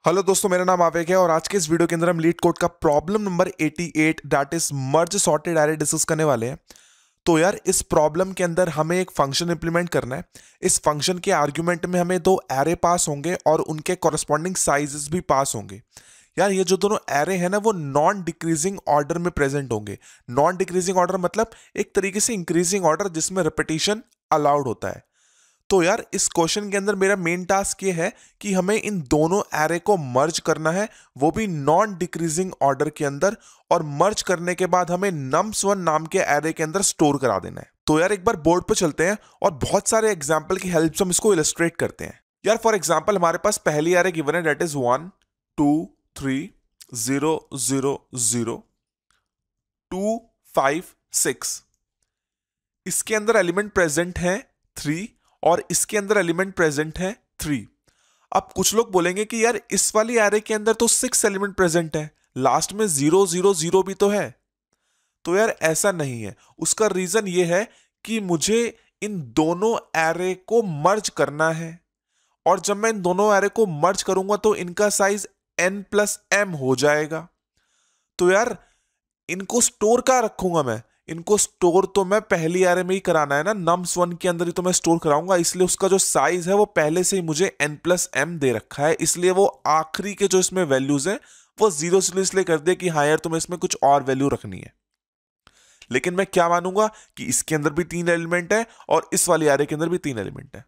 Hello दोस्तों, मेरा नाम आवेग है और आज के इस वीडियो के अंदर हम लीड कोड का problem number 88 that is merge sorted array discuss करने वाले हैं। तो यार इस प्रॉब्लम के अंदर हमें एक फंक्शन इंप्लीमेंट करना है। इस फंक्शन के आर्गुमेंट में हमें दो एरे पास होंगे और उनके कॉरस्पॉन्डिंग साइजेस भी पास होंगे। यार ये जो दोनों एरे हैं ना वो नॉन डिक्रीजिंग ऑर्डर में प्रेजेंट होंगे। नॉन डिक्रीजिंग ऑर्डर मतलब एक तरीके से इंक्रीजिंग ऑर्डर जिसमें रिपीटिशन अलाउड होता है। तो यार इस क्वेश्चन के अंदर मेरा मेन टास्क ये है कि हमें इन दोनों एरे को मर्ज करना है, वो भी नॉन डिक्रीजिंग ऑर्डर के अंदर। और मर्ज करने के बाद हमें nums1 नाम के एरे के अंदर स्टोर करा देना है। तो यार एक बार बोर्ड पे चलते हैं और बहुत सारे एग्जांपल की हेल्प से हम इसको इलस्ट्रेट करते हैं। यार फॉर एग्जांपल हमारे पास पहली एरे गिवन है दैट इज 1 2 3 0 0 0 2 5 6। इसके अंदर एलिमेंट प्रेजेंट है 3 और इसके अंदर एलिमेंट प्रेजेंट है 3। अब कुछ लोग बोलेंगे कि यार इस वाली एरे के अंदर तो 6 एलिमेंट प्रेजेंट है, लास्ट में 0 0 0 भी तो है। तो यार ऐसा नहीं है। उसका रीजन ये है कि मुझे इन दोनों एरे को मर्ज करना है और जब मैं इन दोनों एरे को मर्ज करूंगा तो इनका साइज n+m हो जाएगा। तो यार इनको स्टोर कहाँ रखूंगा मैं? इनको स्टोर तो मैं पहली एरे में ही कराना है ना, nums1 के अंदर ही तो मैं स्टोर कराऊंगा। इसलिए उसका जो साइज है वो पहले से ही मुझे n+m दे रखा है, इसलिए वो आखिरी के जो इसमें वैल्यूज हैं वो 0 से इसलिए कर दे कि हाँ यार तुम्हें इसमें कुछ और वैल्यू रखनी है। लेकिन मैं क्या मानूंगा कि इसके अंदर भी 3 एलिमेंट है और इस वाली एरे के अंदर भी 3 एलिमेंट है।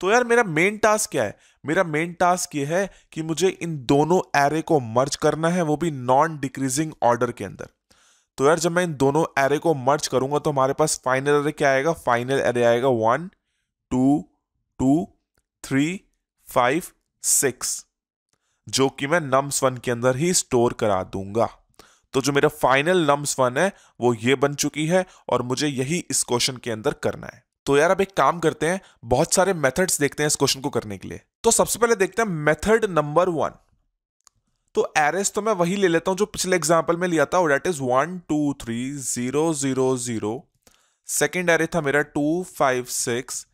तो यार मेरा मेन टास्क क्या है? मेरा मेन टास्क ये है कि मुझे इन दोनों एरे को मर्ज करना है, वो भी नॉन डिक्रीजिंग ऑर्डर के अंदर। तो यार जब मैं इन दोनों एरे को मर्ज करूंगा तो हमारे पास फाइनल एरे क्या आएगा? फाइनल एरे आएगा 1 2 2 3 5 6, जो कि मैं nums1 के अंदर ही स्टोर करा दूंगा। तो जो मेरा फाइनल nums1 है वो ये बन चुकी है और मुझे यही इस क्वेश्चन के अंदर करना है। तो यार अब एक काम करते हैं, बहुत सारे मेथड्स देखते हैं इस क्वेश्चन को करने के लिए। तो सबसे पहले देखते हैं मेथड नंबर 1। तो एरेस तो मैं वही ले लेता हूं जो पिछले एग्जांपल में लिया था, दैट इज 1 2 3 0 0 0। सेकेंड एरे था मेरा 2 5 6।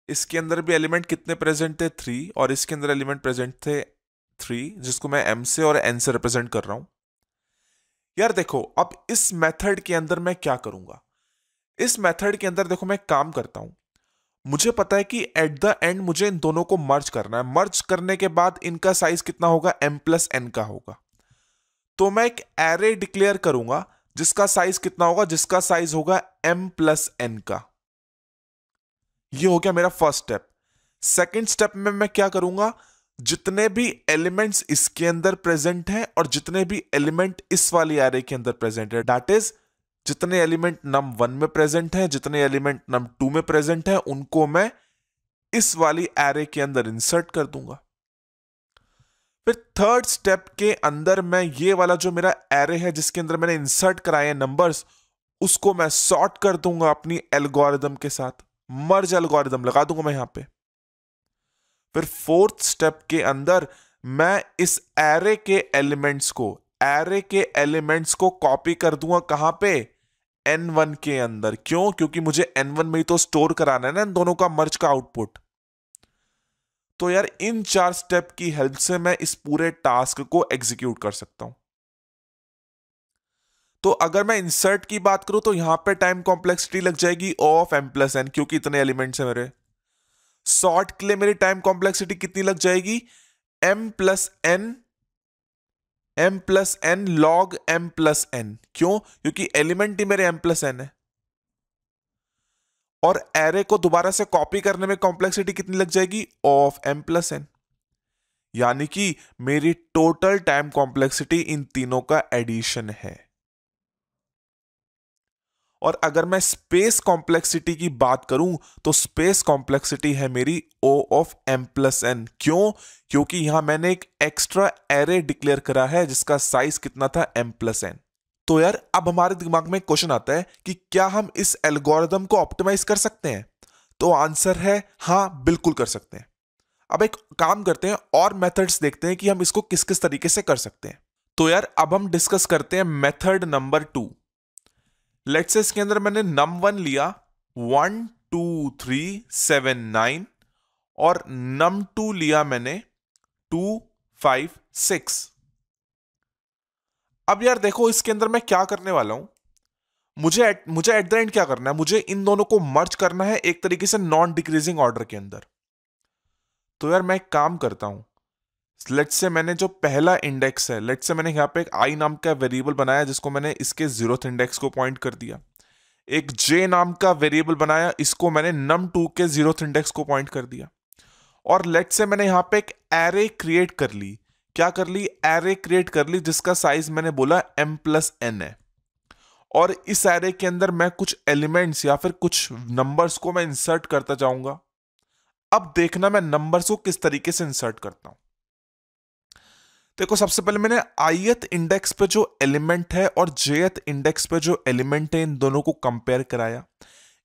इसके अंदर भी एलिमेंट कितने प्रेजेंट थे? 3। और इसके अंदर एलिमेंट प्रेजेंट थे 3, जिसको मैं m से और n से रिप्रेजेंट कर रहा हूं। यार देखो अब इस मेथड के अंदर मैं क्या करूंगा? इस मेथड के अंदर देखो मैं काम करता हूं। मुझे पता है कि एट द एंड मुझे इन दोनों को मर्ज करना है। मर्ज करने के बाद इनका साइज कितना होगा? m+n का होगा। तो मैं एक एरे डिक्लेयर करूंगा जिसका साइज कितना होगा? जिसका साइज होगा m+n का। ये हो गया मेरा फर्स्ट स्टेप। सेकेंड स्टेप में मैं क्या करूंगा? जितने भी एलिमेंट्स इसके अंदर प्रेजेंट हैं और जितने भी एलिमेंट इस वाली एरे के अंदर प्रेजेंट है, दैट इज जितने एलिमेंट num1 में प्रेजेंट हैं, जितने एलिमेंट num2 में प्रेजेंट हैं, उनको मैं इस वाली एरे के अंदर इंसर्ट कर दूंगा। फिर थर्ड स्टेप के अंदर मैं ये वाला जो मेरा एरे है जिसके अंदर मैंने इंसर्ट कराए हैं नंबर्स, उसको मैं सॉर्ट कर दूंगा अपनी एल्गोरिदम के साथ। मर्ज एल्गोरिदम लगा दूंगा मैं यहां पे। फिर फोर्थ स्टेप के अंदर मैं इस एरे के एलिमेंट्स को कॉपी कर दूंगा। कहां पे? n1 के अंदर। क्यों? क्योंकि मुझे n1 में ही तो स्टोर कराना है ना इन दोनों का मर्ज का आउटपुट। तो यार इन 4 स्टेप की हेल्प से मैं इस पूरे टास्क को एग्जीक्यूट कर सकता हूं। तो अगर मैं इंसर्ट की बात करूं तो यहां पे टाइम कॉम्प्लेक्सिटी लग जाएगी O ऑफ m+n, क्योंकि इतने एलिमेंट्स हैं मेरे। सॉर्ट के लिए मेरी टाइम कॉम्प्लेक्सिटी कितनी लग जाएगी? m+n log m+n। क्यों? क्योंकि एलिमेंट ही मेरे m+n है। और एरे को दोबारा से कॉपी करने में कॉम्प्लेक्सिटी कितनी लग जाएगी? O of m+n। यानी कि मेरी टोटल टाइम कॉम्प्लेक्सिटी इन तीनों का एडिशन है। और अगर मैं स्पेस कॉम्प्लेक्सिटी की बात करूं तो स्पेस कॉम्प्लेक्सिटी है मेरी O ऑफ m+n। क्यों? क्योंकि यहां मैंने एक एक्स्ट्रा एरे डिक्लेयर करा है जिसका साइज कितना था? m+n। तो यार अब हमारे दिमाग में एक क्वेश्चन आता है कि क्या हम इस एल्गोरिदम को ऑप्टिमाइज कर सकते हैं? तो आंसर है हां, बिल्कुल कर सकते हैं। अब एक काम करते हैं और मेथड्स देखते हैं कि हम इसको किस किस तरीके से कर सकते हैं। तो यार अब हम डिस्कस करते हैं मेथड नंबर 2। लेट्स से इसके अंदर मैंने num1 लिया 1 2 3 7 9 और num2 लिया मैंने 2 5 6। अब यार देखो इसके अंदर मैं क्या करने वाला हूं, मुझे एट द एंड क्या करना है, मुझे इन दोनों को मर्ज करना है एक तरीके से नॉन डिक्रीजिंग ऑर्डर के अंदर। तो यार मैं एक काम करता हूं, लेट्स से मैंने जो पहला इंडेक्स है, लेट्स से मैंने यहां पे एक आई नाम का वेरिएबल बनाया जिसको मैंने इसके 0th इंडेक्स को पॉइंट कर दिया। एक जे नाम का वेरिएबल बनाया, इसको मैंने num2 के 0th इंडेक्स को पॉइंट कर दिया। और लेट्स से मैंने यहां पे एक एरे क्रिएट कर ली। क्या कर ली? एरे क्रिएट कर ली जिसका साइज मैंने बोला m+n है। और इस एरे के अंदर मैं कुछ एलिमेंट्स या फिर कुछ नंबर्स को मैं इंसर्ट करता जाऊंगा। अब देखना मैं नंबर्स को किस तरीके से इंसर्ट करता हूं। देखो सबसे पहले मैंने ith इंडेक्स पे जो एलिमेंट है और jth इंडेक्स पे जो एलिमेंट है इन दोनों को कंपेयर कराया।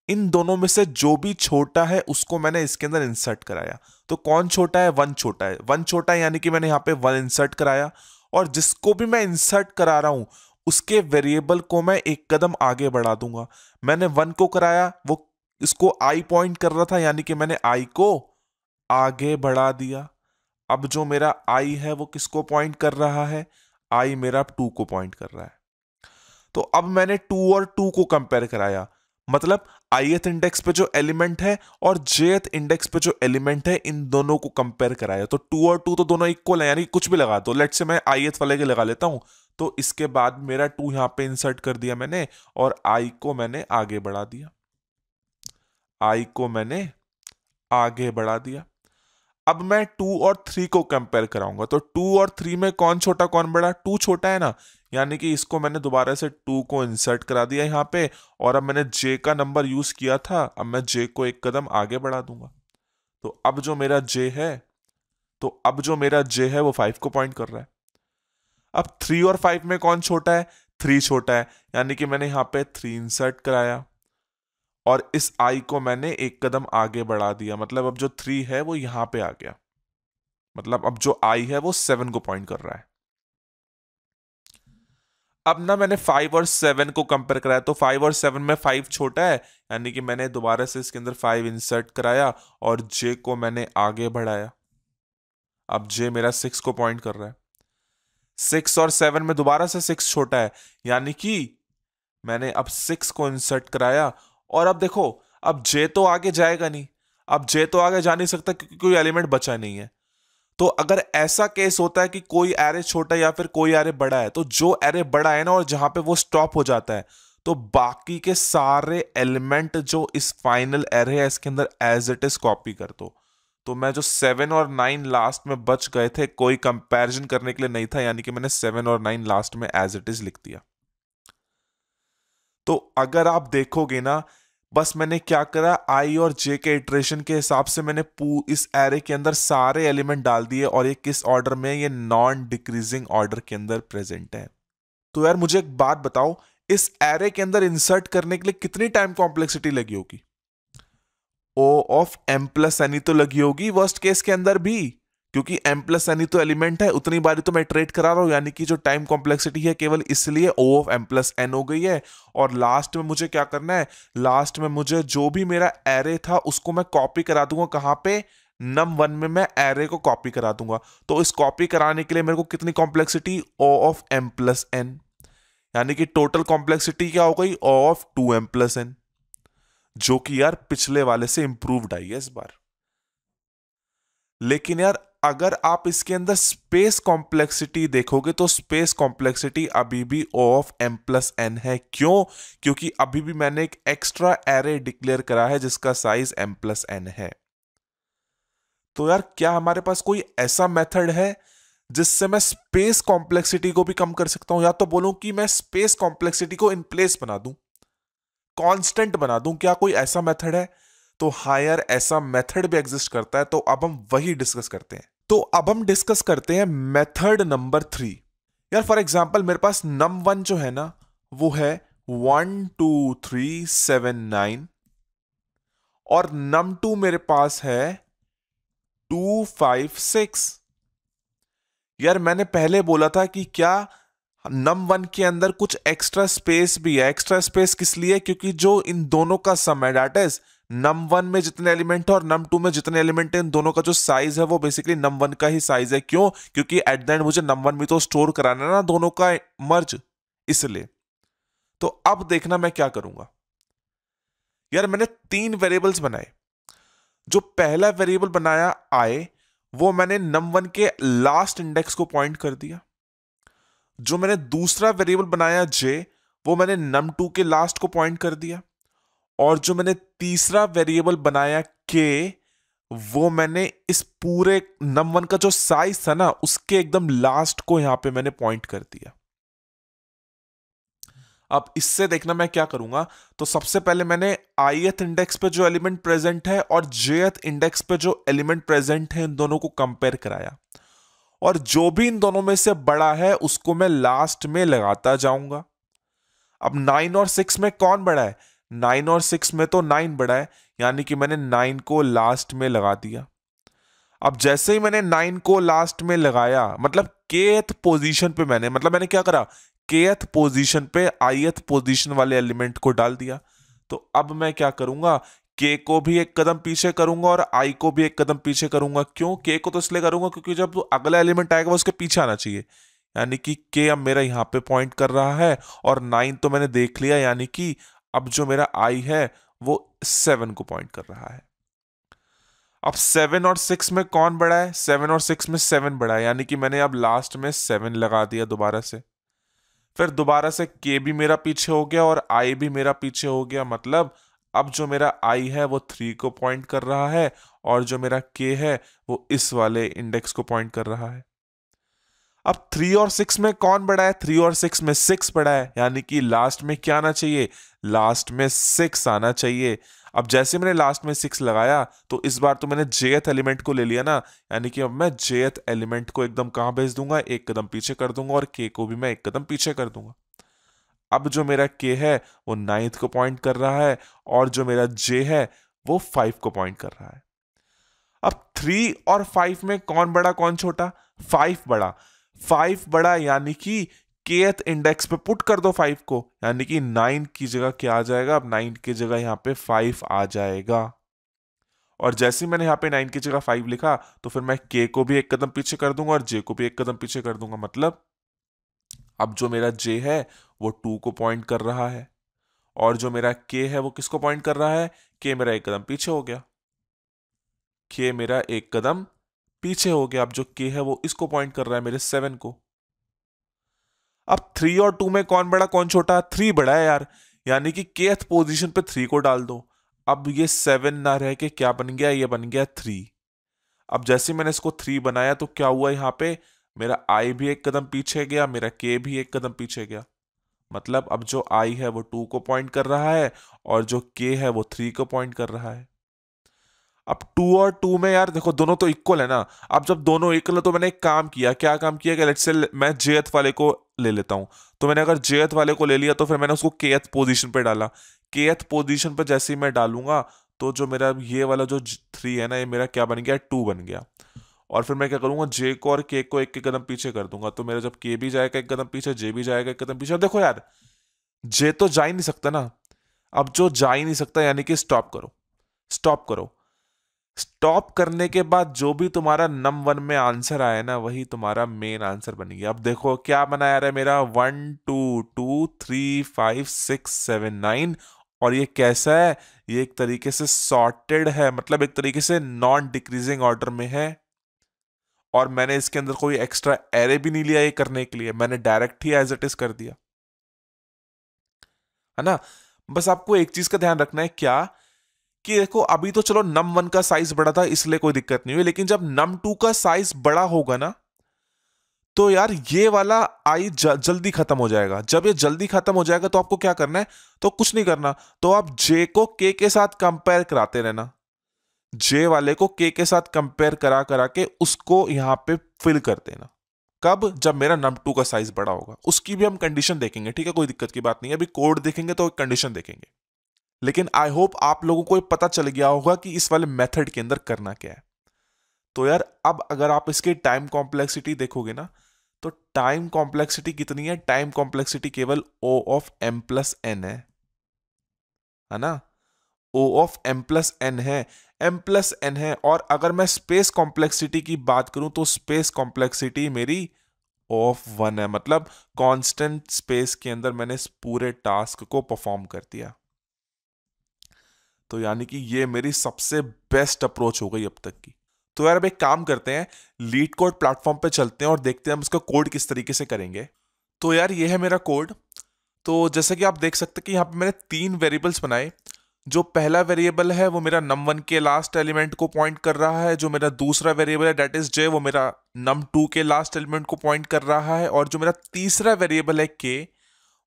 इन दोनों में से जो भी छोटा है उसको मैंने इसके अंदर इंसर्ट कराया। तो कौन छोटा है? 1 छोटा है। 1 छोटा है यानी कि मैंने यहां पे 1 इंसर्ट कराया। और जिसको भी मैं इंसर्ट करा रहा हूं उसके वेरिएबल को मैं एक कदम आगे बढ़ा दूंगा। मैंने 1 को कराया, वो इसको i पॉइंट कर रहा था यानी कि मैंने i को आगे बढ़ा दिया। अब जो मेरा i है वो किसको पॉइंट कर रहा है? i मेरा 2 को पॉइंट कर रहा है। तो अब मैंने 2 और 2 को कंपेयर कराया, मतलब ith इंडेक्स पे जो एलिमेंट है और jth इंडेक्स पे जो एलिमेंट है इन दोनों को कंपेयर कराया। तो 2 और 2 तो दोनों इक्वल है, यानी कुछ भी लगा दो। लेट्स से मैं ith वाले के लगा लेता हूं। तो इसके बाद मेरा 2 यहां पे इंसर्ट कर दिया मैंने और i को मैंने आगे बढ़ा दिया। i को मैंने आगे बढ़ा दिया। अब मैं 2 और 3 को कंपेयर कराऊंगा। तो 2 और 3 में कौन छोटा कौन बड़ा? 2 छोटा है ना, यानी कि इसको मैंने दोबारा से 2 को इंसर्ट करा दिया यहां पे। और अब मैंने j का नंबर यूज किया था, अब मैं j को एक कदम आगे बढ़ा दूंगा। तो अब जो मेरा j है वो 5 को पॉइंट कर रहा है। अब 3 और 5 में कौन छोटा है? 3 छोटा है, यानी कि मैंने यहां पे 3 इंसर्ट कराया और इस i को मैंने एक कदम आगे बढ़ा दिया। मतलब अब जो 3 है वो यहां पे आ गया, मतलब अब जो i है वो 7 को पॉइंट कर रहा है। अब ना मैंने 5 और 7 को कंपेयर कराया। तो 5 और 7 में 5 छोटा है, यानी कि मैंने दोबारा से इसके अंदर 5 इंसर्ट कराया और j को मैंने आगे बढ़ाया। अब j मेरा 6 को पॉइंट कर रहा है। 6 और 7 में दोबारा से 6 छोटा है, यानी कि मैंने अब 6 को इंसर्ट कराया। और अब देखो, अब j तो आगे जाएगा नहीं, अब j तो आगे जा नहीं सकता क्योंकि कोई एलिमेंट बचा नहीं है। तो अगर ऐसा केस होता है कि कोई एरे छोटा या फिर कोई एरे बड़ा है, तो जो एरे बड़ा है ना और जहां पे वो स्टॉप हो जाता है, तो बाकी के सारे एलिमेंट जो इस फाइनल एरे है इसके अंदर एज इट इज कॉपी कर दो। तो मैं जो 7 और 9 लास्ट में बच गए थे, कोई कंपैरिजन करने के लिए नहीं था, यानी कि मैंने 7 और 9 लास्ट में एज इट इज लिख दिया। तो अगर आप देखोगे ना, बस मैंने क्या करा, आई और जे के इटरेशन के हिसाब से मैंने इस एरे के अंदर सारे एलिमेंट डाल दिए और ये किस ऑर्डर में? ये नॉन डिक्रीजिंग ऑर्डर के अंदर प्रेजेंट है। तो यार मुझे एक बात बताओ, इस एरे के अंदर इंसर्ट करने के लिए कितनी टाइम कॉम्प्लेक्सिटी लगी होगी? ओ ऑफ m+n ही तो लगी होगी वर्स्ट केस के अंदर भी, क्योंकि m+n ही तो एलिमेंट है, उतनी बारी तो मैं इटरेट करा रहा हूं, यानी कि जो टाइम कॉम्प्लेक्सिटी है केवल इसलिए O ऑफ m+n हो गई है। और लास्ट में मुझे क्या करना है? लास्ट में मुझे जो भी मेरा एरे था उसको मैं कॉपी करा दूंगा। कहां पे? num1 में मैं एरे को कॉपी करा दूंगा। तो इस कॉपी कराने के लिए मेरे को कितनी कॉम्प्लेक्सिटी? O ऑफ m+n, यानी कि टोटल कॉम्प्लेक्सिटी क्या हो गई? O ऑफ 2m+n, जो कि यार पिछले वाले से इंप्रूव्ड आई है इस बार। लेकिन यार अगर आप इसके अंदर स्पेस कॉम्प्लेक्सिटी देखोगे तो स्पेस कॉम्प्लेक्सिटी अभी भी O ऑफ m+n है। क्यों? क्योंकि अभी भी मैंने एक एक्स्ट्रा एरे डिक्लेयर करा है जिसका साइज m+n है। तो यार क्या हमारे पास कोई ऐसा मेथड है जिससे मैं स्पेस कॉम्प्लेक्सिटी को भी कम कर सकता हूं, या तो बोलूं कि मैं स्पेस कॉम्प्लेक्सिटी को इन प्लेस बना दूं, कांस्टेंट बना दूं? क्या कोई ऐसा मेथड है? तो हाँ यार, ऐसा मेथड भी एग्जिस्ट करता है। तो अब हम वही डिस्कस करते हैं। तो अब हम डिस्कस करते हैं मेथड नंबर 3। यार फॉर एग्जांपल मेरे पास num1 जो है ना वो है 1 2 3 7 9 और num2 मेरे पास है 2 5 6। यार मैंने पहले बोला था कि क्या num1 के अंदर कुछ एक्स्ट्रा स्पेस भी है। एक्स्ट्रा स्पेस किस लिए? क्योंकि जो इन दोनों का सम है दैट इज num1 में जितने एलिमेंट है और num2 में जितने एलिमेंट है, इन दोनों का जो साइज है वो बेसिकली num1 का ही साइज है। क्यों? क्योंकि एट द एंड मुझे num1 भी तो स्टोर कराना है ना दोनों का मर्ज, इसलिए। तो अब देखना मैं क्या करूंगा। यार मैंने 3 वेरिएबल्स बनाए। जो पहला वेरिएबल बनाया i, वो मैंने num1 के लास्ट इंडेक्स को पॉइंट कर दिया। जो मैंने दूसरा वेरिएबल बनाया j, वो मैंने num2 के लास्ट को पॉइंट कर दिया। और जो मैंने तीसरा वेरिएबल बनाया k, वो मैंने इस पूरे num1 का जो साइज था ना, उसके एकदम लास्ट को यहां पे मैंने पॉइंट कर दिया। अब इससे देखना मैं क्या करूंगा। तो सबसे पहले मैंने ith इंडेक्स पे जो एलिमेंट प्रेजेंट है और jth इंडेक्स पे जो एलिमेंट प्रेजेंट है, इन दोनों को कंपेयर कराया, और जो भी इन दोनों में से बड़ा है उसको मैं लास्ट में लगाता जाऊंगा। अब 9 और 6 में कौन बड़ा है? 9 और 6 में तो 9 बड़ा है, यानी कि मैंने 9 को लास्ट में लगा दिया। अब जैसे ही मैंने 9 को लास्ट में लगाया, मतलब kth पोजीशन पे मैंने क्या करा, kth पोजीशन पे ith पोजीशन वाले एलिमेंट को डाल दिया। तो अब मैं क्या करूंगा, k को भी एक कदम पीछे करूंगा और i को भी एक कदम पीछे करूंगा। क्यों? k को तो इसलिए करूंगा क्योंकि जब अगला एलिमेंट आएगा वो उसके पीछे आना चाहिए, यानी कि k अब मेरा यहां पे पॉइंट कर रहा है, और 9 तो मैंने देख लिया, यानी कि अब जो मेरा i है वो 7 को पॉइंट कर रहा है। अब 7 और 6 में कौन बड़ा है? 7 और 6 में 7 बड़ा है, यानी कि मैंने अब लास्ट में 7 लगा दिया दोबारा से। फिर दोबारा से k भी मेरा पीछे हो गया और i भी मेरा पीछे हो गया, मतलब अब जो मेरा i है वो 3 को पॉइंट कर रहा है, और जो मेरा k है वो इस वाले इंडेक्स को पॉइंट कर रहा है। अब 3 और 6 में कौन बड़ा है? 3 और 6 में 6 बड़ा है, यानी कि लास्ट में क्या आना चाहिए? लास्ट में 6 आना चाहिए। अब जैसे मैंने लास्ट में 6 लगाया, तो इस बार तो मैंने jth एलिमेंट को ले लिया ना, यानी कि अब मैं jth एलिमेंट को एकदम कहां भेज दूंगा? एक कदम पीछे कर दूंगा, और k को भी मैं एक कदम पीछे कर दूंगा। अब जो मेरा k है वो 9th को पॉइंट कर रहा है, और जो मेरा j है वो 5 को पॉइंट कर रहा है। अब 3 और 5 में कौन बड़ा कौन छोटा? 5 बड़ा। 5 बड़ा, यानी कि kth इंडेक्स पे पुट कर दो 5 को, यानी कि 9 की जगह क्या आ जाएगा? अब 9 की जगह यहां पे 5 आ जाएगा। और जैसे ही मैंने यहां पे 9 की जगह 5 लिखा, तो फिर मैं k को भी एक कदम पीछे कर दूंगा और j को भी एक कदम पीछे कर दूंगा, मतलब अब जो मेरा j है वो 2 को पॉइंट कर रहा है, और जो मेरा k है वो किसको पॉइंट कर रहा है? k मेरा एक कदम पीछे हो गया। k मेरा एक कदम पीछे हो गया। अब जो k है वो इसको पॉइंट कर रहा है, मेरे 7 को। अब 3 और 2 में कौन बड़ा कौन छोटा? 3 बड़ा है यार, यानी कि kth पोजीशन पे 3 को डाल दो। अब ये 7 ना रह के क्या बन गया? ये बन गया 3। अब जैसे मैंने इसको 3 बनाया, तो क्या हुआ यहां पे? मेरा i भी एक कदम पीछे गया, मेरा k भी एक कदम पीछे गया, मतलब अब जो i है वो 2 को पॉइंट कर रहा है, और जो k है वो 3 को पॉइंट कर रहा है। अब 2 और 2 में यार देखो, दोनों तो इक्वल है ना। अब जब दोनों इक्वल है, तो मैंने एक काम किया। क्या काम किया? कि लेट्स से मैं jth वाले को ले लेता हूं। तो मैंने अगर jth वाले को ले लिया, तो फिर मैंने उसको kth पोजीशन पे डाला। kth पोजीशन पे जैसे ही मैं डालूंगा, तो जो मेरा ये वाला जो 3 है ना, ये मेरा क्या बन गया? 2 बन गया। और फिर मैं क्या करूंगा? j को और k को एक कदम पीछे कर दूंगा, तो मेरा जब k भी जाएगा एक कदम पीछे, j भी जाएगा एक कदम पीछे। अब देखो यार, j तो जा ही नहीं सकता ना। अब जो जा ही नहीं सकता, यानी कि स्टॉप करो। स्टॉप करो। स्टॉप करने के बाद जो भी तुम्हारा num1 में आंसर आया ना, वही तुम्हारा मेन आंसर बन गया। अब देखो क्या बना यार है मेरा, 1 2 2 3 5 6 7 9। और ये कैसा है? ये एक तरीके से सॉर्टेड है, मतलब एक तरीके से नॉन डिक्रीजिंग ऑर्डर में है। और मैंने इसके अंदर कोई एक्स्ट्रा एरे भी नहीं लिया ये करने के लिए, मैंने डायरेक्ट ही एज इट इज कर दिया, है ना। बस आपको एक चीज का ध्यान रखना है, क्या कि देखो अभी तो चलो num1 का साइज बड़ा था इसलिए कोई दिक्कत नहीं हुई, लेकिन जब num2 का साइज बड़ा होगा ना, तो यार ये वाला आई जल्दी खत्म हो जाएगा। जब ये जल्दी खत्म हो जाएगा, तो आपको क्या करना है? तो कुछ नहीं करना, तो आप j को k के साथ कंपेयर कराते रहना। j वाले को k के साथ कंपेयर करा करा के उसको यहां पे फिल कर देना। कब? जब मेरा num2 का साइज बड़ा होगा। उसकी भी हम कंडीशन देखेंगे, ठीक है, कोई दिक्कत की बात नहीं है। अभी कोड देखेंगे तो कंडीशन देखेंगे, लेकिन आई होप आप लोगों को पता चल गया होगा कि इस वाले मेथड के अंदर करना क्या है। तो यार अब अगर आप इसकी टाइम कॉम्प्लेक्सिटी देखोगे ना, तो टाइम कॉम्प्लेक्सिटी कितनी है? टाइम कॉम्प्लेक्सिटी केवल O of m plus n है ना। ओ ऑफ m प्लस एन है, m प्लस एन है। और अगर मैं स्पेस कॉम्प्लेक्सिटी की बात करूं तो स्पेस कॉम्प्लेक्सिटी मेरी ऑफ 1 है, मतलब कांस्टेंट स्पेस के अंदर मैंने इस पूरे टास्क को परफॉर्म कर दिया। तो यानी कि ये मेरी सबसे बेस्ट अप्रोच हो गई अब तक की। तो यार अब एक काम करते हैं, लीड कोड प्लेटफॉर्म पे चलते हैं और देखते हैं हम इसका कोड किस तरीके से करेंगे। तो यार ये है मेरा कोड। तो जैसे कि आप देख सकते हैं कि यहाँ पे मैंने 3 वेरिएबल्स बनाए। जो पहला वेरिएबल है वो मेरा num1 के लास्ट एलिमेंट को पॉइंट कर रहा है, जो मेरा दूसरा वेरिएबल है दैट इज j वो मेरा num2 के लास्ट एलिमेंट को पॉइंट कर रहा है, और जो मेरा तीसरा वेरिएबल है k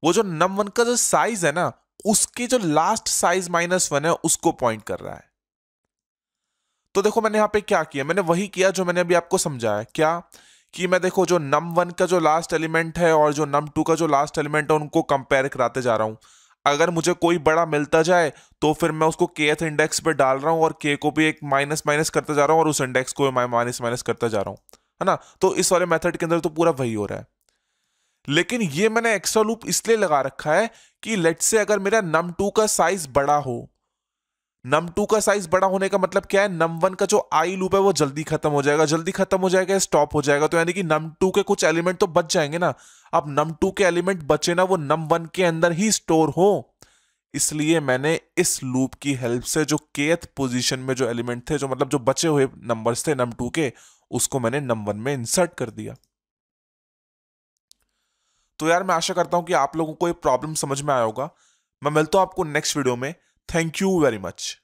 वो जो num1 का जो साइज है ना उसके जो लास्ट साइज -1 है उसको पॉइंट कर रहा है। तो देखो मैंने यहाँ पे क्या किया, मैंने वही किया जो मैंने अभी आपको समझाया। क्या कि मैं देखो जो num1 का जो लास्ट एलिमेंट है और जो num2 का जो लास्ट एलिमेंट है उनको कंपेयर कराते जा रहा हूं। अगर मुझे कोई बड़ा मिलता जाए तो फिर मैं उसको kth इंडेक्स पे डाल रहा हूं और k को भी एक माइनस माइनस करते जा रहा हूं और उस इंडेक्स को माइनस माइनस करते जा रहा हूं, है ना। तो इस वाले मेथड के अंदर तो पूरा वही हो रहा है। लेकिन ये मैंने एक्स्ट्रा लूप इसलिए लगा रखा है कि लेट्स से अगर मेरा num2 का साइज बड़ा हो, num2 का साइज बड़ा होने का मतलब क्या है, num1 का जो आई लूप है वो जल्दी खत्म हो जाएगा, जल्दी खत्म हो जाएगा, स्टॉप हो जाएगा। तो यानी कि num2 के कुछ एलिमेंट तो बच जाएंगे ना। अब num2 के एलिमेंट बचे ना वो num1 के अंदर ही स्टोर हो, इसलिए मैंने इस लूप की हेल्प से जो kth पोजीशन में जो एलिमेंट थे, जो मतलब जो बचे हुए नंबर्स थे num2 के, उसको मैंने num1 में इंसर्ट कर दिया। तो यार मैं आशा करता हूं कि आप लोगों को ये प्रॉब्लम समझ में आया होगा। मैं मिलता हूं आपको नेक्स्ट वीडियो में। Thank you very much.